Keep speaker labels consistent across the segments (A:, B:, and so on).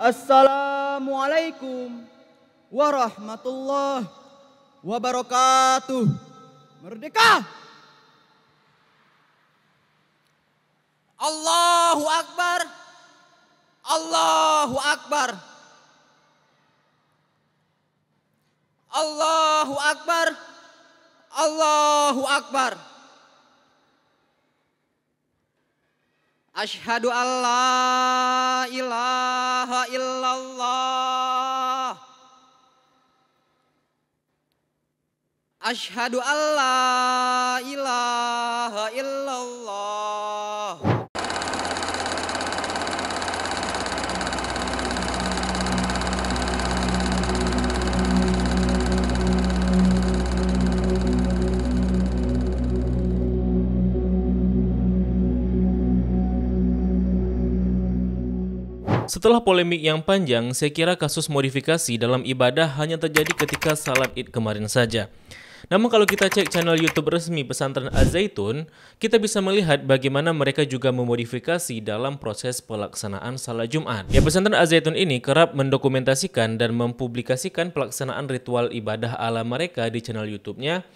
A: Assalamualaikum warahmatullahi wabarakatuh. Merdeka!
B: Allahu Akbar. Allahu Akbar. Allahu Akbar. Allahu Akbar. Asyhadu an la ilaha illallah. Asyhadu an la ilaha illallah.
C: Setelah polemik yang panjang, saya kira kasus modifikasi dalam ibadah hanya terjadi ketika salat Id kemarin saja. Namun kalau kita cek channel YouTube resmi Pesantren Az-Zaitun, kita bisa melihat bagaimana mereka juga memodifikasi dalam proses pelaksanaan salat Jumat. Ya, Pesantren Az-Zaitun ini kerap mendokumentasikan dan mempublikasikan pelaksanaan ritual ibadah ala mereka di channel YouTube-nya.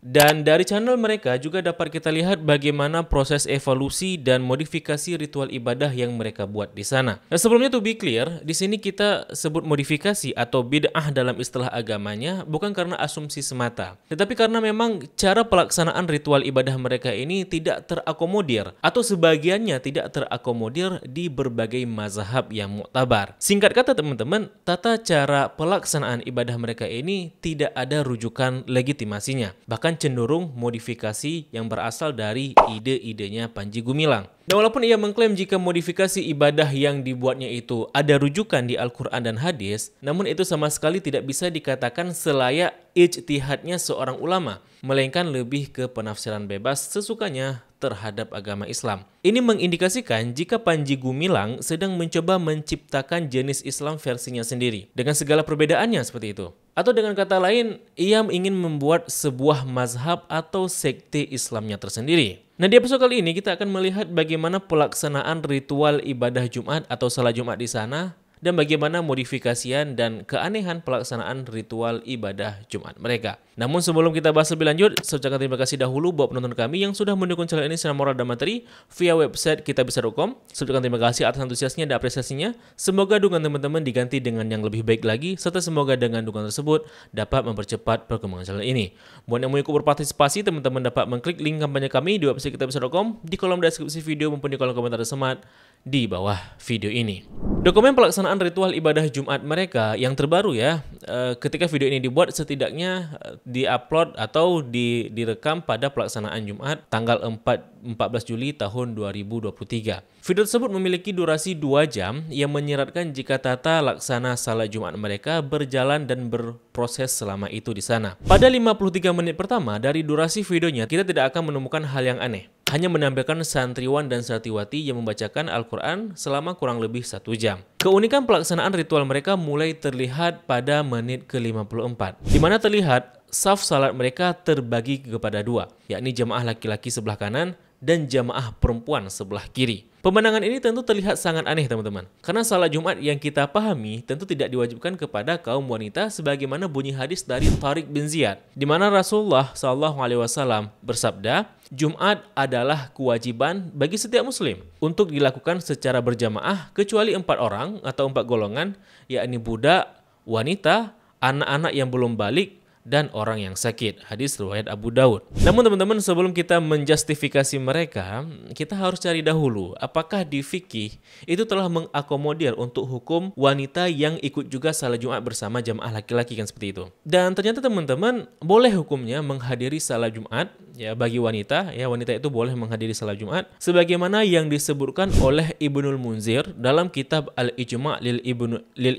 C: Dan dari channel mereka juga dapat kita lihat bagaimana proses evolusi dan modifikasi ritual ibadah yang mereka buat di sana. Nah, sebelumnya to be clear, di sini kita sebut modifikasi atau bid'ah dalam istilah agamanya bukan karena asumsi semata, tetapi karena memang cara pelaksanaan ritual ibadah mereka ini tidak terakomodir atau sebagiannya tidak terakomodir di berbagai mazhab yang muktabar. Singkat kata teman-teman, tata cara pelaksanaan ibadah mereka ini tidak ada rujukan legitimasinya, bahkan cenderung modifikasi yang berasal dari ide-idenya Panji Gumilang. Dan walaupun ia mengklaim jika modifikasi ibadah yang dibuatnya itu ada rujukan di Al-Quran dan hadis, namun itu sama sekali tidak bisa dikatakan selayak ijtihadnya seorang ulama, melainkan lebih ke penafsiran bebas sesukanya terhadap agama Islam. Ini mengindikasikan jika Panji Gumilang sedang mencoba menciptakan jenis Islam versinya sendiri, dengan segala perbedaannya seperti itu. Atau dengan kata lain, ia ingin membuat sebuah mazhab atau sekte Islamnya tersendiri. Nah, di episode kali ini kita akan melihat bagaimana pelaksanaan ritual ibadah Jumat atau salat Jumat di sana, dan bagaimana modifikasian dan keanehan pelaksanaan ritual ibadah Jumat mereka. Namun sebelum kita bahas lebih lanjut, saya ucapkan terima kasih dahulu buat penonton kami yang sudah mendukung channel ini secara moral dan materi via website kitabisa.com. Saya ucapkan terima kasih atas antusiasnya dan apresiasinya. Semoga dukungan teman-teman diganti dengan yang lebih baik lagi, serta semoga dengan dukungan tersebut dapat mempercepat perkembangan channel ini. Buat yang mau ikut berpartisipasi, teman-teman dapat mengklik link kampanye kami di website kitabisa.com di kolom deskripsi video maupun di kolom komentar tersemat di bawah video ini. Dokumen pelaksanaan ritual ibadah Jumat mereka yang terbaru ya, ketika video ini dibuat setidaknya diupload atau direkam pada pelaksanaan Jumat tanggal 14 Juli tahun 2023. Video tersebut memiliki durasi 2 jam yang menyiratkan jika tata laksana salat Jumat mereka berjalan dan berproses selama itu di sana. Pada 53 menit pertama dari durasi videonya, kita tidak akan menemukan hal yang aneh. Hanya menampilkan santriwan dan santriwati yang membacakan Al-Quran selama kurang lebih 1 jam. Keunikan pelaksanaan ritual mereka mulai terlihat pada menit ke-54, di mana terlihat saf salat mereka terbagi kepada 2, yakni jamaah laki-laki sebelah kanan dan jamaah perempuan sebelah kiri. Pemandangan ini tentu terlihat sangat aneh teman-teman, karena salat Jumat yang kita pahami tentu tidak diwajibkan kepada kaum wanita sebagaimana bunyi hadis dari Tariq bin Ziyad, di mana Rasulullah SAW bersabda, Jumat adalah kewajiban bagi setiap muslim untuk dilakukan secara berjamaah kecuali 4 orang atau 4 golongan, yakni budak, wanita, anak-anak yang belum balik, dan orang yang sakit. Hadis riwayat Abu Daud. Namun teman-teman, sebelum kita menjustifikasi mereka, kita harus cari dahulu apakah di fikih itu telah mengakomodir untuk hukum wanita yang ikut juga salat Jumat bersama jamaah laki-laki, kan seperti itu. Dan ternyata teman-teman, boleh hukumnya menghadiri salat Jumat ya bagi wanita, ya wanita itu boleh menghadiri salat Jumat sebagaimana yang disebutkan oleh Ibnul Munzir dalam kitab Al-Ijma' lil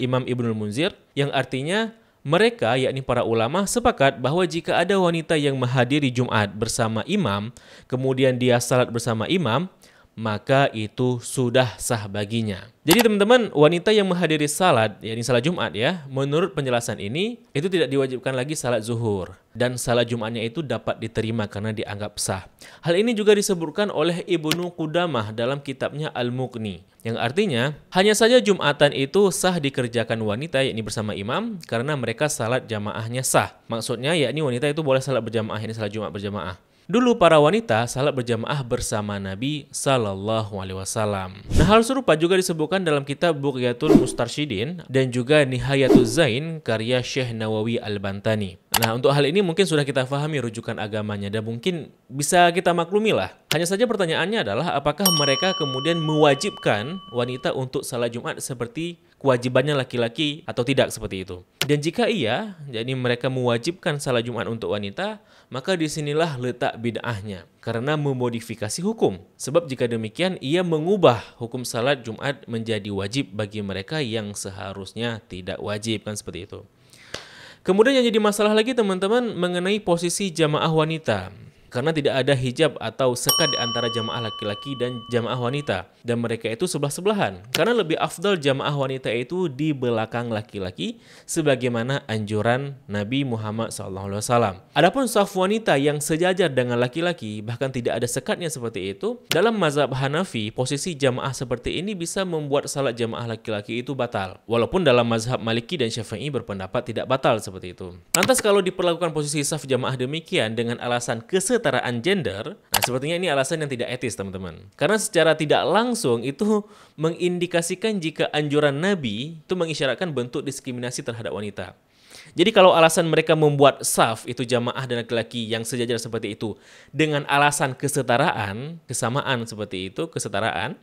C: Imam Ibnul Munzir, yang artinya mereka, yakni para ulama, sepakat bahwa jika ada wanita yang menghadiri Jumat bersama imam, kemudian dia salat bersama imam, maka itu sudah sah baginya. Jadi teman-teman, wanita yang menghadiri salat, yakni salat Jumat ya, menurut penjelasan ini, itu tidak diwajibkan lagi salat zuhur. Dan salat Jumatnya itu dapat diterima karena dianggap sah. Hal ini juga disebutkan oleh Ibnu Qudamah dalam kitabnya Al-Mughni. Yang artinya, hanya saja Jumatan itu sah dikerjakan wanita, yakni bersama imam, karena mereka salat jamaahnya sah. Maksudnya, yakni wanita itu boleh salat berjamaah, yakni salat Jumat berjamaah. Dulu para wanita salat berjamaah bersama Nabi Sallallahu Alaihi Wasallam. Nah, hal serupa juga disebutkan dalam kitab Bughyatul Mustarsyidin dan juga Nihayatuz Zain karya Syekh Nawawi Al-Bantani. Nah, untuk hal ini mungkin sudah kita pahami rujukan agamanya dan mungkin bisa kita maklumi lah. Hanya saja pertanyaannya adalah apakah mereka kemudian mewajibkan wanita untuk salat Jumat seperti kewajibannya laki-laki atau tidak seperti itu. Dan jika iya, jadi mereka mewajibkan salat Jumat untuk wanita, maka disinilah letak bid'ahnya. Karena memodifikasi hukum. Sebab jika demikian, ia mengubah hukum salat Jumat menjadi wajib bagi mereka yang seharusnya tidak wajib, kan seperti itu. Kemudian yang jadi masalah lagi teman-teman mengenai posisi jamaah wanita. Karena tidak ada hijab atau sekat di antara jamaah laki-laki dan jamaah wanita. Dan mereka itu sebelah-sebelahan. Karena lebih afdal jamaah wanita itu di belakang laki-laki sebagaimana anjuran Nabi Muhammad SAW. Adapun saf wanita yang sejajar dengan laki-laki bahkan tidak ada sekatnya seperti itu, dalam mazhab Hanafi posisi jamaah seperti ini bisa membuat salat jamaah laki-laki itu batal. Walaupun dalam mazhab Maliki dan Syafi'i berpendapat tidak batal seperti itu. Lantas kalau diperlakukan posisi saf jamaah demikian dengan alasan kesetaraan gender, nah sepertinya ini alasan yang tidak etis teman-teman. Karena secara tidak langsung itu mengindikasikan jika anjuran Nabi itu mengisyaratkan bentuk diskriminasi terhadap wanita. Jadi kalau alasan mereka membuat saf itu jamaah dan laki-laki yang sejajar seperti itu dengan alasan kesetaraan, kesamaan seperti itu, kesetaraan,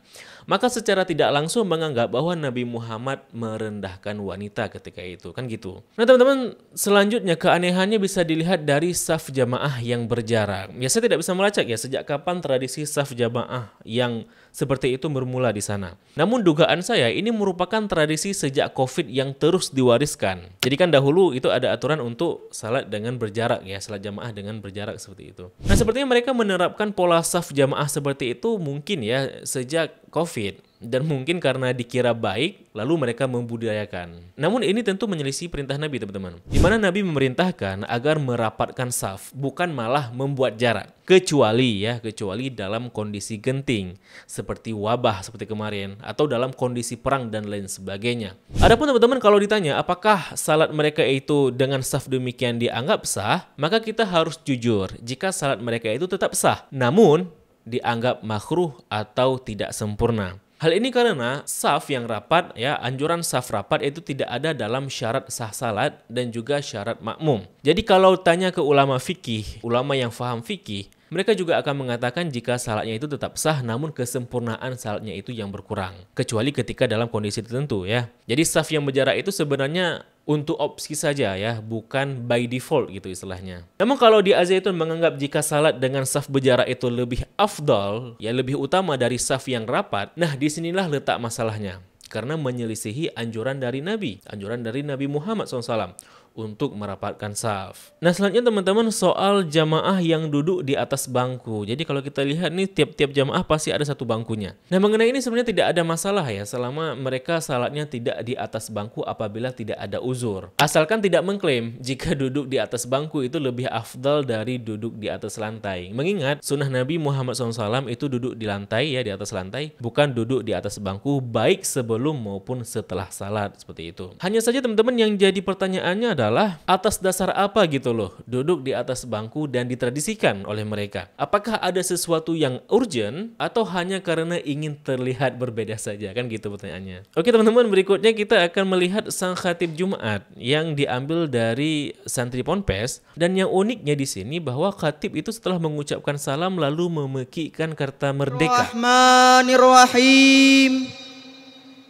C: maka secara tidak langsung menganggap bahwa Nabi Muhammad merendahkan wanita ketika itu, kan gitu. Nah teman-teman, selanjutnya keanehannya bisa dilihat dari saf jamaah yang berjarak. Ya saya tidak bisa melacak ya sejak kapan tradisi saf jamaah yang seperti itu bermula di sana. Namun dugaan saya ini merupakan tradisi sejak COVID yang terus diwariskan. Jadi kan dahulu itu ada aturan untuk salat dengan berjarak ya, salat jamaah dengan berjarak seperti itu. Nah sepertinya mereka menerapkan pola saf jamaah seperti itu mungkin ya sejak COVID. Dan mungkin karena dikira baik, lalu mereka membudidayakan. Namun ini tentu menyelisih perintah Nabi teman-teman. Di mana Nabi memerintahkan agar merapatkan saf, bukan malah membuat jarak. Kecuali dalam kondisi genting, seperti wabah seperti kemarin, atau dalam kondisi perang dan lain sebagainya. Adapun teman-teman kalau ditanya apakah salat mereka itu dengan saf demikian dianggap sah, maka kita harus jujur jika salat mereka itu tetap sah, namun dianggap makruh atau tidak sempurna. Hal ini karena saf yang rapat, ya anjuran saf rapat itu tidak ada dalam syarat sah salat dan juga syarat makmum. Jadi kalau tanya ke ulama fikih, ulama yang faham fikih, mereka juga akan mengatakan jika salatnya itu tetap sah namun kesempurnaan salatnya itu yang berkurang. Kecuali ketika dalam kondisi tertentu ya. Jadi saf yang berjarak itu sebenarnya untuk opsi saja ya, bukan by default gitu istilahnya. Namun kalau di Al-Zaitun menganggap jika salat dengan saf berjarak itu lebih afdal, ya lebih utama dari saf yang rapat, nah disinilah letak masalahnya. Karena menyelisihi anjuran dari Nabi Muhammad SAW untuk merapatkan saf. Nah selanjutnya teman-teman soal jamaah yang duduk di atas bangku. Jadi kalau kita lihat nih tiap-tiap jamaah pasti ada satu bangkunya. Nah mengenai ini sebenarnya tidak ada masalah ya selama mereka salatnya tidak di atas bangku apabila tidak ada uzur. Asalkan tidak mengklaim jika duduk di atas bangku itu lebih afdal dari duduk di atas lantai. Mengingat sunnah Nabi Muhammad SAW itu duduk di lantai ya, di atas lantai, bukan duduk di atas bangku baik sebelum maupun setelah salat seperti itu. Hanya saja teman-teman yang jadi pertanyaannya adalah atas dasar apa gitu loh duduk di atas bangku dan ditradisikan oleh mereka. Apakah ada sesuatu yang urgent atau hanya karena ingin terlihat berbeda saja, kan gitu pertanyaannya. Oke teman-teman, berikutnya kita akan melihat sang khatib Jumat yang diambil dari santri Ponpes, dan yang uniknya di sini bahwa khatib itu setelah mengucapkan salam lalu memekikkan kata merdeka.
A: Bismillahirrahmanirrahim.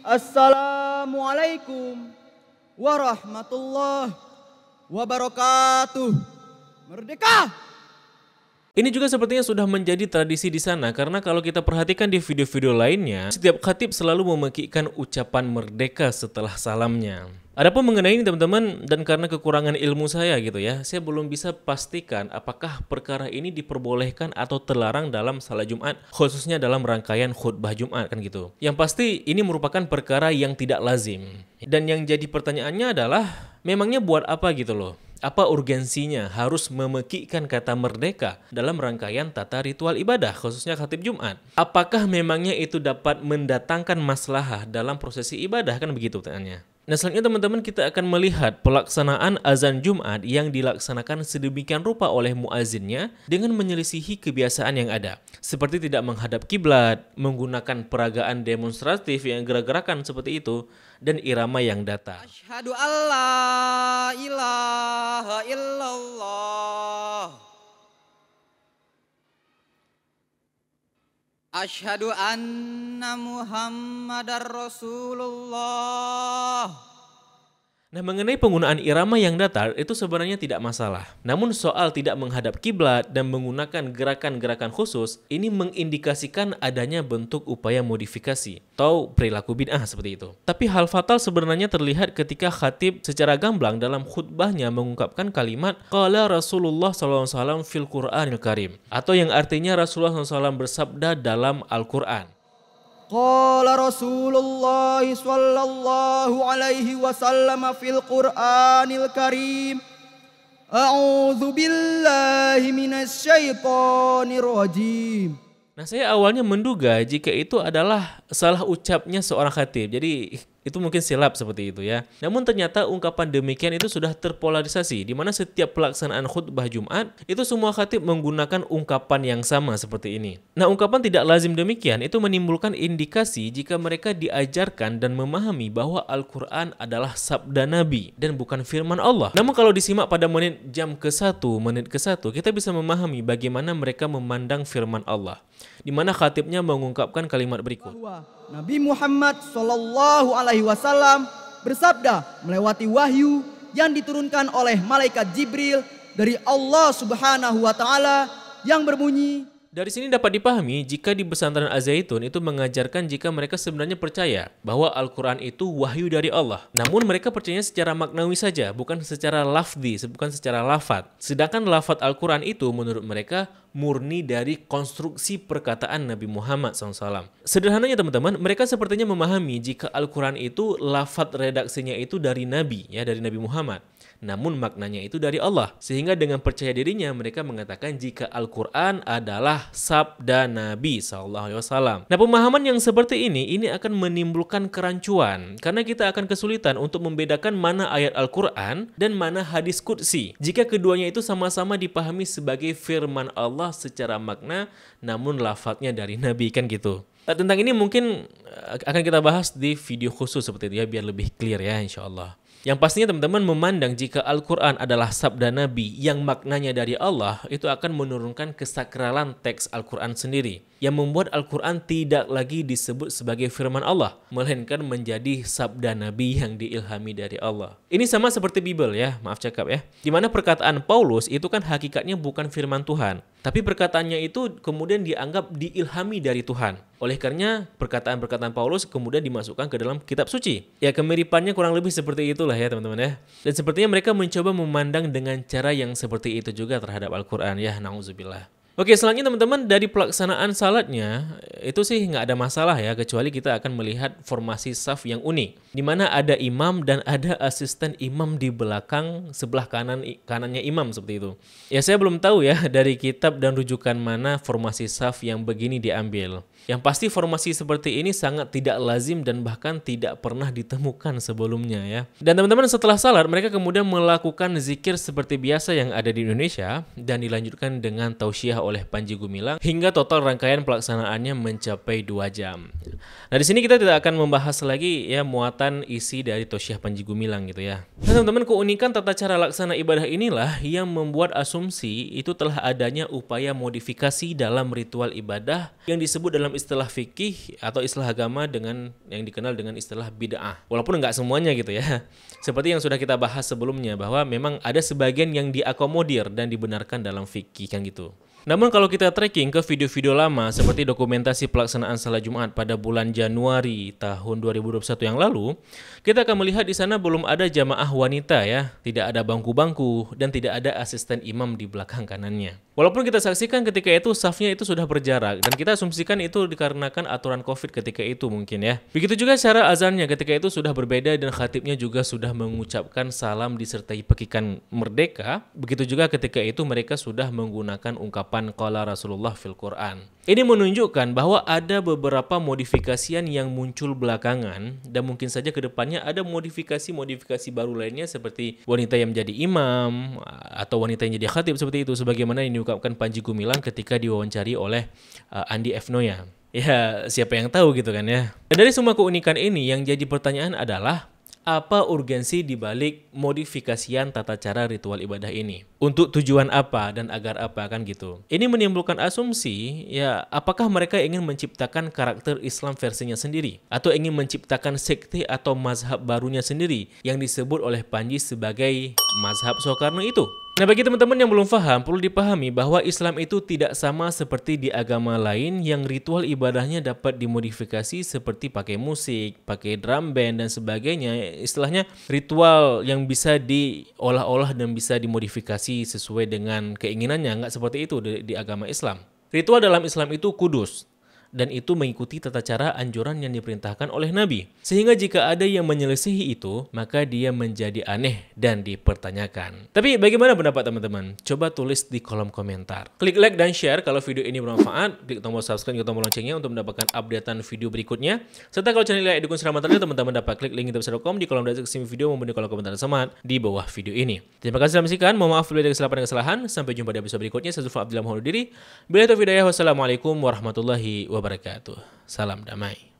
A: Assalamualaikum warahmatullahi wabarakatuh. Merdeka!
C: Ini juga sepertinya sudah menjadi tradisi di sana karena kalau kita perhatikan di video-video lainnya, setiap khatib selalu memekikkan ucapan merdeka setelah salamnya. Adapun mengenai ini teman-teman, dan karena kekurangan ilmu saya gitu ya, saya belum bisa pastikan apakah perkara ini diperbolehkan atau terlarang dalam salat Jumat, khususnya dalam rangkaian khutbah Jumat kan gitu. Yang pasti ini merupakan perkara yang tidak lazim. Dan yang jadi pertanyaannya adalah, memangnya buat apa gitu loh? Apa urgensinya harus memekikkan kata merdeka dalam rangkaian tata ritual ibadah, khususnya khatib Jumat? Apakah memangnya itu dapat mendatangkan maslahah dalam prosesi ibadah? Kan begitu pertanyaannya. Nah selanjutnya teman-teman kita akan melihat pelaksanaan azan Jumat yang dilaksanakan sedemikian rupa oleh muazzinnya dengan menyelisihi kebiasaan yang ada. Seperti tidak menghadap kiblat, menggunakan peragaan demonstratif yang gerak-gerakan seperti itu, dan irama yang datar.
B: Asyhadu alla ilaha illallah. Asyhadu anna Muhammadar Rasulullah.
C: Nah, mengenai penggunaan irama yang datar itu sebenarnya tidak masalah. Namun soal tidak menghadap kiblat dan menggunakan gerakan-gerakan khusus, ini mengindikasikan adanya bentuk upaya modifikasi atau perilaku bid'ah seperti itu. Tapi hal fatal sebenarnya terlihat ketika khatib secara gamblang dalam khutbahnya mengungkapkan kalimat qala Rasulullah SAW fil Qur'anil Karim, atau yang artinya Rasulullah SAW bersabda dalam Al-Quran.
A: Qala Rasulullah sallallahu alaihi wasallam fil Qur'anil Karim. A'udzu billahi minasy syaithanir rajim.
C: Nah, saya awalnya menduga jika itu adalah salah ucapnya seorang khatib. Jadi itu mungkin silap seperti itu ya. Namun ternyata ungkapan demikian itu sudah terpolarisasi, di mana setiap pelaksanaan khutbah Jumat itu semua khatib menggunakan ungkapan yang sama seperti ini. Nah, ungkapan tidak lazim demikian itu menimbulkan indikasi jika mereka diajarkan dan memahami bahwa Al-Quran adalah sabda Nabi dan bukan firman Allah. Namun kalau disimak pada jam ke-1, menit ke-1, kita bisa memahami bagaimana mereka memandang firman Allah, di mana khatibnya mengungkapkan kalimat berikut.
A: Nabi Muhammad sallallahu alaihi wasallam bersabda melewati wahyu yang diturunkan oleh malaikat Jibril dari Allah Subhanahu wa taala yang berbunyi.
C: Dari sini dapat dipahami jika di pesantren Az-Zaitun itu mengajarkan jika mereka sebenarnya percaya bahwa Al-Quran itu wahyu dari Allah. Namun mereka percayanya secara maknawi saja, bukan secara lafzi, bukan secara lafad. Sedangkan lafad Al-Quran itu menurut mereka murni dari konstruksi perkataan Nabi Muhammad SAW. Sederhananya teman-teman, mereka sepertinya memahami jika Al-Quran itu lafad redaksinya itu dari Nabi, ya dari Nabi Muhammad. Namun maknanya itu dari Allah. Sehingga dengan percaya dirinya mereka mengatakan jika Al-Quran adalah sabda Nabi SAW. Nah, pemahaman yang seperti ini akan menimbulkan kerancuan. Karena kita akan kesulitan untuk membedakan mana ayat Al-Quran dan mana hadis qudsi. Jika keduanya itu sama-sama dipahami sebagai firman Allah secara makna, namun lafadznya dari Nabi, kan gitu. Tentang ini mungkin akan kita bahas di video khusus seperti itu ya, biar lebih clear ya insya Allah. Yang pastinya teman-teman memandang jika Al-Quran adalah sabda Nabi yang maknanya dari Allah, itu akan menurunkan kesakralan teks Al-Quran sendiri, yang membuat Al-Quran tidak lagi disebut sebagai firman Allah, melainkan menjadi sabda Nabi yang diilhami dari Allah. Ini sama seperti Bible ya, maaf cakap ya, di mana perkataan Paulus itu kan hakikatnya bukan firman Tuhan, tapi perkataannya itu kemudian dianggap diilhami dari Tuhan. Oleh karenanya perkataan-perkataan Paulus kemudian dimasukkan ke dalam kitab suci. Ya, kemiripannya kurang lebih seperti itulah ya teman-teman ya. Dan sepertinya mereka mencoba memandang dengan cara yang seperti itu juga terhadap Al-Quran ya, na'udzubillah. Oke, selanjutnya teman-teman, dari pelaksanaan salatnya itu sih nggak ada masalah ya, kecuali kita akan melihat formasi saf yang unik, di mana ada imam dan ada asisten imam di belakang sebelah kanannya imam seperti itu. Ya, saya belum tahu ya dari kitab dan rujukan mana formasi saf yang begini diambil. Yang pasti formasi seperti ini sangat tidak lazim dan bahkan tidak pernah ditemukan sebelumnya ya. Dan teman-teman, setelah salat mereka kemudian melakukan zikir seperti biasa yang ada di Indonesia dan dilanjutkan dengan tausiah oleh Panji Gumilang hingga total rangkaian pelaksanaannya mencapai 2 jam. Nah, di sini kita tidak akan membahas lagi ya muatan isi dari tausiah Panji Gumilang gitu ya. Nah, teman-teman, keunikan tata cara laksana ibadah inilah yang membuat asumsi itu telah adanya upaya modifikasi dalam ritual ibadah yang disebut dalam istilah fikih atau istilah agama dengan yang dikenal dengan istilah bid'ah. Walaupun enggak semuanya gitu ya. Seperti yang sudah kita bahas sebelumnya bahwa memang ada sebagian yang diakomodir dan dibenarkan dalam fikih kan gitu. Nah, Namun kalau kita tracking ke video-video lama seperti dokumentasi pelaksanaan salat Jumat pada bulan Januari tahun 2021 yang lalu, kita akan melihat di sana belum ada jamaah wanita ya, tidak ada bangku-bangku dan tidak ada asisten imam di belakang kanannya. Walaupun kita saksikan ketika itu safnya itu sudah berjarak dan kita asumsikan itu dikarenakan aturan Covid ketika itu mungkin ya. Begitu juga cara azannya ketika itu sudah berbeda dan khatibnya juga sudah mengucapkan salam disertai pekikan merdeka. Begitu juga ketika itu mereka sudah menggunakan ungkapan qala Rasulullah fil Quran. Ini menunjukkan bahwa ada beberapa modifikasian yang muncul belakangan dan mungkin saja kedepannya ada modifikasi baru lainnya seperti wanita yang menjadi imam atau wanita yang jadi khatib seperti itu sebagaimana yang diungkapkan Panji Gumilang ketika diwawancari oleh Andi F. Noya. Ya, siapa yang tahu gitu kan ya. Dan dari semua keunikan ini yang jadi pertanyaan adalah apa urgensi dibalik modifikasian tata cara ritual ibadah ini? Untuk tujuan apa dan agar apa kan gitu? Ini menimbulkan asumsi ya apakah mereka ingin menciptakan karakter Islam versinya sendiri? Atau ingin menciptakan sekte atau mazhab barunya sendiri yang disebut oleh Panji sebagai mazhab Soekarno itu? Nah, bagi teman-teman yang belum paham, perlu dipahami bahwa Islam itu tidak sama seperti di agama lain yang ritual ibadahnya dapat dimodifikasi seperti pakai musik, pakai drum band, dan sebagainya. Istilahnya ritual yang bisa diolah-olah dan bisa dimodifikasi sesuai dengan keinginannya. Nggak seperti itu di agama Islam. Ritual dalam Islam itu kudus. Dan itu mengikuti tata cara anjuran yang diperintahkan oleh Nabi. Sehingga jika ada yang menyelisihi itu, maka dia menjadi aneh dan dipertanyakan. Tapi bagaimana pendapat teman-teman? Coba tulis di kolom komentar. Klik like dan share kalau video ini bermanfaat. Klik tombol subscribe dan tombol loncengnya untuk mendapatkan updatean video berikutnya. Serta kalau channel ini dukung secara material, teman-teman dapat klik link kitabisa.com di kolom deskripsi video maupun di kolom komentar semangat di bawah video ini. Terima kasih sudah menyaksikan. Mohon maaf bila ada kesalahan dan kesalahan. Sampai jumpa di episode berikutnya. Saya Zulfa Abdillah mohon undur diri. Bila itu video, wassalamualaikum warahmatullahi wabarakatuh. Salam damai.